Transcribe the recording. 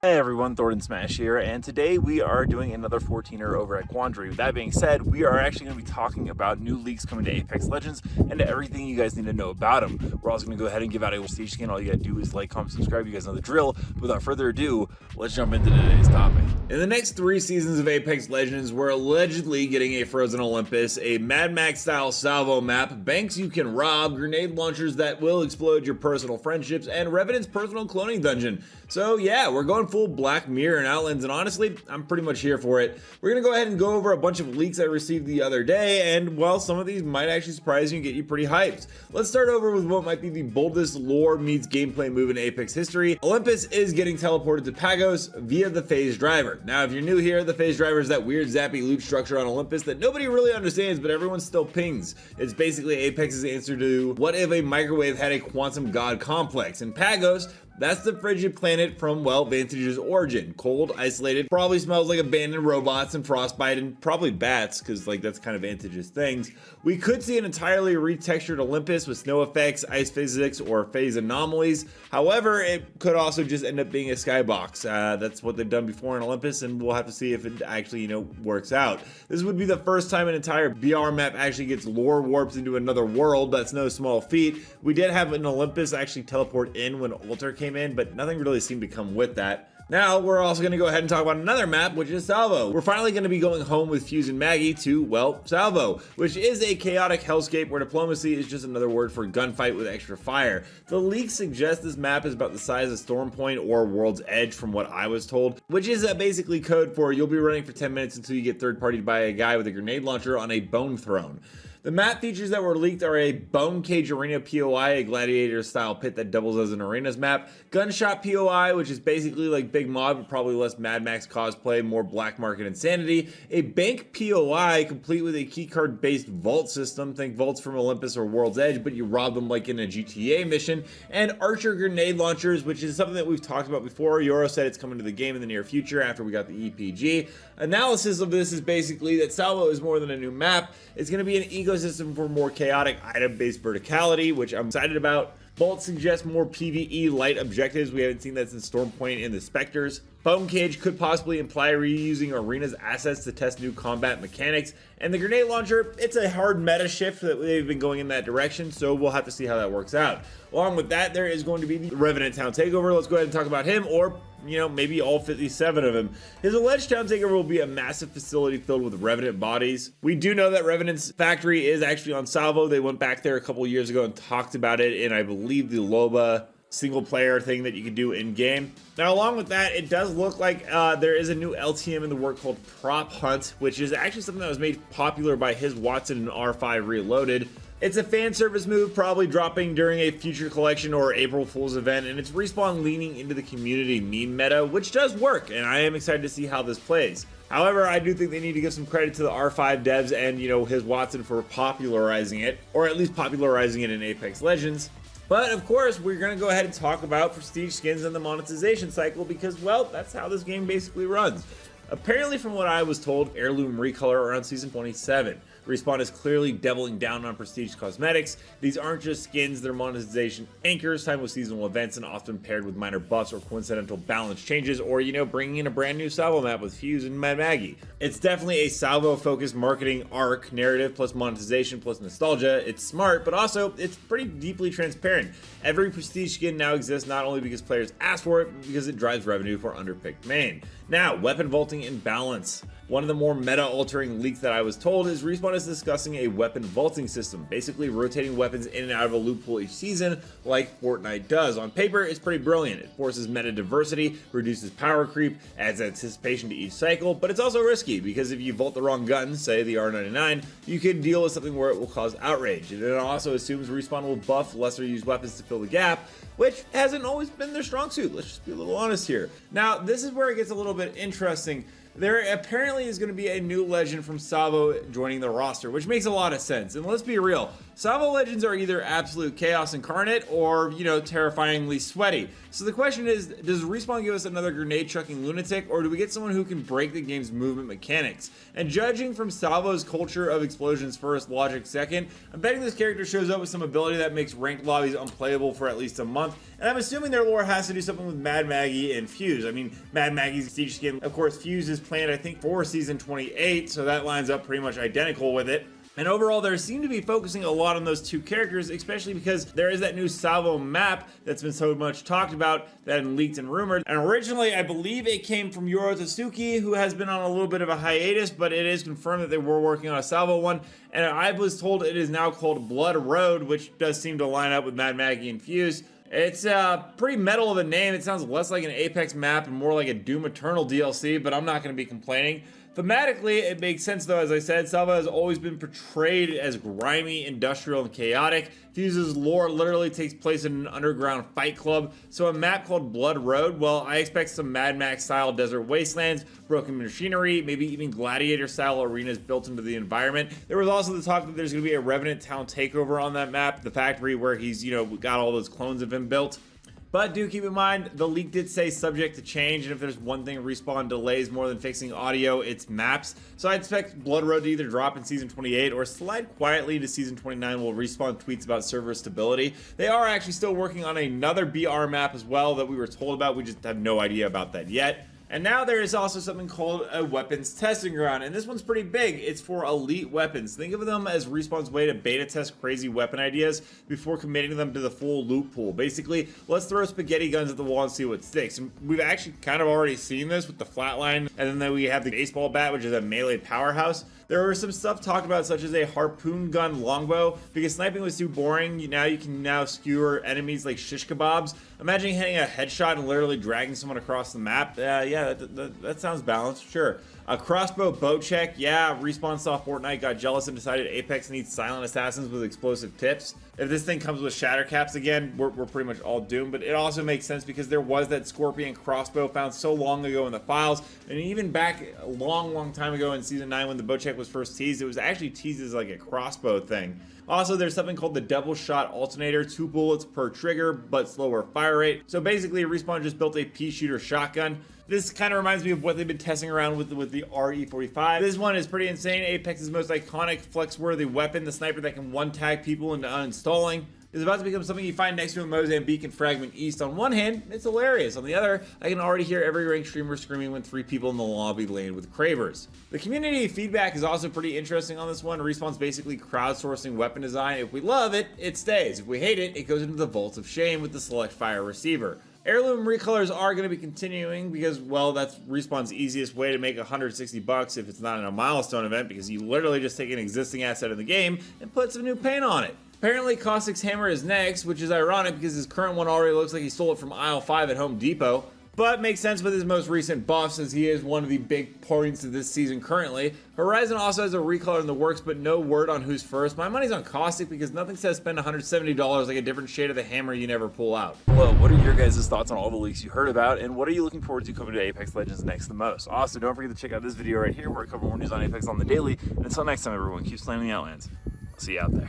Hey everyone, Thordan Smash here, and today we are doing another 14er over at Quandary. With that being said, we are actually going to be talking about new leaks coming to Apex Legends and everything you guys need to know about them. We're also going to go ahead and give out a prestige skin. All you gotta do is like, comment, subscribe. You guys know the drill. But without further ado, let's jump into today's topic. In the next 3 seasons of Apex Legends, we're allegedly getting a Frozen Olympus, a Mad Max-style salvo map, banks you can rob, grenade launchers that will explode your personal friendships, and Revenant's personal cloning dungeon. So yeah, we're going full Black Mirror and Outlands, and honestly, I'm pretty much here for it. We're gonna go ahead and go over a bunch of leaks I received the other day, and well, some of these might actually surprise you and get you pretty hyped. Let's start over with what might be the boldest lore meets gameplay move in Apex history. Olympus is getting teleported to Pagos via the phase driver. Now, if you're new here, the phase driver is that weird zappy loot structure on Olympus that nobody really understands, but everyone still pings. It's basically Apex's answer to what if a microwave had a quantum god complex. In Pagos, that's the frigid planet from, well, Vantage's origin. Cold, isolated, probably smells like abandoned robots and frostbite and probably bats, because like that's kind of Vantage's things. We could see an entirely retextured Olympus with snow effects, ice physics, or phase anomalies. However, it could also just end up being a skybox. That's what they've done before in Olympus, and we'll have to see if it actually, works out. This would be the first time an entire BR map actually gets lore warps into another world. That's no small feat. We did have an Olympus actually teleport in when Alter came in, but nothing really seemed to come with that. Now, we're also going to go ahead and talk about another map, which is Salvo. We're finally going to be going home with Fuse and Maggie to, well, Salvo, which is a chaotic hellscape where diplomacy is just another word for gunfight with extra fire. The leaks suggest this map is about the size of Storm Point or World's Edge from what I was told, which is basically code for you'll be running for 10 minutes until you get third-partied by a guy with a grenade launcher on a bone throne. The map features that were leaked are a Bone Cage Arena POI, a gladiator-style pit that doubles as an arenas map, Gunshot POI, which is basically like Big Mob, but probably less Mad Max cosplay, more black market insanity, a Bank POI, complete with a keycard-based vault system, think vaults from Olympus or World's Edge, but you rob them like in a GTA mission, and Archer grenade launchers, which is something that we've talked about before. Yoro said it's coming to the game in the near future after we got the EPG. Analysis of this is basically that Salvo is more than a new map. It's going to be an ecosystem for more chaotic item-based verticality, which I'm excited about. Bolt suggests more PvE light objectives. We haven't seen that since Storm Point and the Spectres. Bone Cage could possibly imply reusing Arena's assets to test new combat mechanics. And the grenade launcher, it's a hard meta shift that they've been going in that direction, so we'll have to see how that works out. Along with that, there is going to be the Revenant Town Takeover. Let's go ahead and talk about him, or maybe all 57 of him. His alleged town takeover will be a massive facility filled with Revenant bodies. We do know that Revenant's factory is actually on Salvo. They went back there a couple years ago and talked about it in, I believe, the Loba single player thing that you can do in game. Now, along with that, it does look like there is a new LTM in the work called Prop Hunt, which is actually something that was made popular by his Watson and R5 Reloaded. It's a fan service move, probably dropping during a future collection or April Fool's event, and it's Respawn leaning into the community meme meta, which does work, and I am excited to see how this plays. However, I do think they need to give some credit to the R5 devs and, his Watson for popularizing it, or at least popularizing it in Apex Legends. But of course, we're going to go ahead and talk about prestige skins and the monetization cycle because, well, that's how this game basically runs. Apparently, from what I was told, Heirloom Recolor around Season 27. Respawn is clearly doubling down on prestige cosmetics. These aren't just skins, they're monetization anchors, timed with seasonal events and often paired with minor buffs or coincidental balance changes, or, bringing in a brand new Salvo map with Fuse and Mad Maggie. It's definitely a Salvo-focused marketing arc, narrative plus monetization plus nostalgia. It's smart, but also it's pretty deeply transparent. Every prestige skin now exists not only because players ask for it, but because it drives revenue for underpicked main. Now, weapon vaulting and balance. One of the more meta-altering leaks that I was told is Respawn is discussing a weapon vaulting system, basically rotating weapons in and out of a loot pool each season like Fortnite does. On paper, it's pretty brilliant. It forces meta diversity, reduces power creep, adds anticipation to each cycle, but it's also risky because if you vault the wrong gun, say the R99, you could deal with something where it will cause outrage. And it also assumes Respawn will buff lesser used weapons to fill the gap, which hasn't always been their strong suit. Let's just be a little honest here. Now, this is where it gets a little bit interesting. There apparently is going to be a new legend from Salvo joining the roster, which makes a lot of sense. And let's be real, Salvo legends are either absolute chaos incarnate or, terrifyingly sweaty. So the question is, does Respawn give us another grenade chucking lunatic, or do we get someone who can break the game's movement mechanics? And judging from Salvo's culture of explosions first, logic second, I'm betting this character shows up with some ability that makes ranked lobbies unplayable for at least a month, And I'm assuming their lore has to do something with Mad Maggie and Fuse. I mean, Mad Maggie's siege skin, of course, Fuse is planned, I think, for season 28, so that lines up pretty much identical with it. And overall, there seem to be focusing a lot on those two characters, especially because there is that new Salvo map that's been so much talked about, that had been leaked and rumored. And originally, I believe it came from Yoro Tsuki, who has been on a little bit of a hiatus, but it is confirmed that they were working on a Salvo one. And I was told it is now called Blood Road, which does seem to line up with Mad Maggie and Fuse. It's pretty metal of a name. It sounds less like an Apex map and more like a Doom Eternal DLC, but I'm not going to be complaining. Thematically, it makes sense though. As I said, Salvo has always been portrayed as grimy, industrial, and chaotic. Fuse's lore literally takes place in an underground fight club, so a map called Blood Road, well, I expect some Mad Max style desert wastelands, broken machinery, maybe even gladiator style arenas built into the environment. There was also the talk that there's going to be a Revenant town takeover on that map, the factory where he's, got all those clones of him built. But do keep in mind, the leak did say subject to change, and if there's one thing Respawn delays more than fixing audio, it's maps. So I expect Blood Road to either drop in Season 28 or slide quietly into Season 29 while Respawn tweets about server stability. They are actually still working on another BR map as well that we were told about, we just have no idea about that yet. And now there is also something called a weapons testing ground, and this one's pretty big. It's for elite weapons. Think of them as Respawn's way to beta test crazy weapon ideas before committing them to the full loot pool. Basically, let's throw spaghetti guns at the wall and see what sticks. And we've actually kind of already seen this with the flatline, and then we have the baseball bat, which is a melee powerhouse. There were some stuff talked about, such as a harpoon gun longbow, because sniping was too boring. You can now skewer enemies like shish kebabs. Imagine hitting a headshot and literally dragging someone across the map. Yeah, that sounds balanced, sure. A crossbow bow check, yeah, Respawn saw Fortnite, got jealous, and decided Apex needs silent assassins with explosive tips. If this thing comes with shatter caps again, we're pretty much all doomed, but it also makes sense because there was that Scorpion crossbow found so long ago in the files, and even back a long time ago in Season 9 when the bow check was first teased, it was actually teased as like a crossbow thing. Also, there's something called the double shot alternator, 2 bullets per trigger, but slower fire rate. So basically, Respawn just built a pea shooter shotgun. This kind of reminds me of what they've been testing around with the RE45. This one is pretty insane. Apex's most iconic flex-worthy weapon, the sniper that can one-tag people into uninstalling, is about to become something you find next to a Mozambique and Fragment East. On one hand, it's hilarious. On the other, I can already hear every ranked streamer screaming when 3 people in the lobby land with cravers. The community feedback is also pretty interesting on this one. Respawn's basically crowdsourcing weapon design. If we love it, it stays. If we hate it, it goes into the vault of shame with the select fire receiver. Heirloom recolors are going to be continuing because, well, that's Respawn's easiest way to make $160 if it's not in a milestone event, because you literally just take an existing asset in the game and put some new paint on it. Apparently, Caustic's hammer is next, which is ironic because his current one already looks like he stole it from aisle 5 at Home Depot. But makes sense with his most recent buffs, as he is one of the big points of this season currently. Horizon also has a recolor in the works, but no word on who's first. My money's on Caustic because nothing says spend $170 like a different shade of the hammer you never pull out. Well, what are your guys' thoughts on all the leaks you heard about, and what are you looking forward to coming to Apex Legends next the most? Also, don't forget to check out this video right here where I cover more news on Apex on the daily. And until next time, everyone, keep slamming the Outlands. I'll see you out there.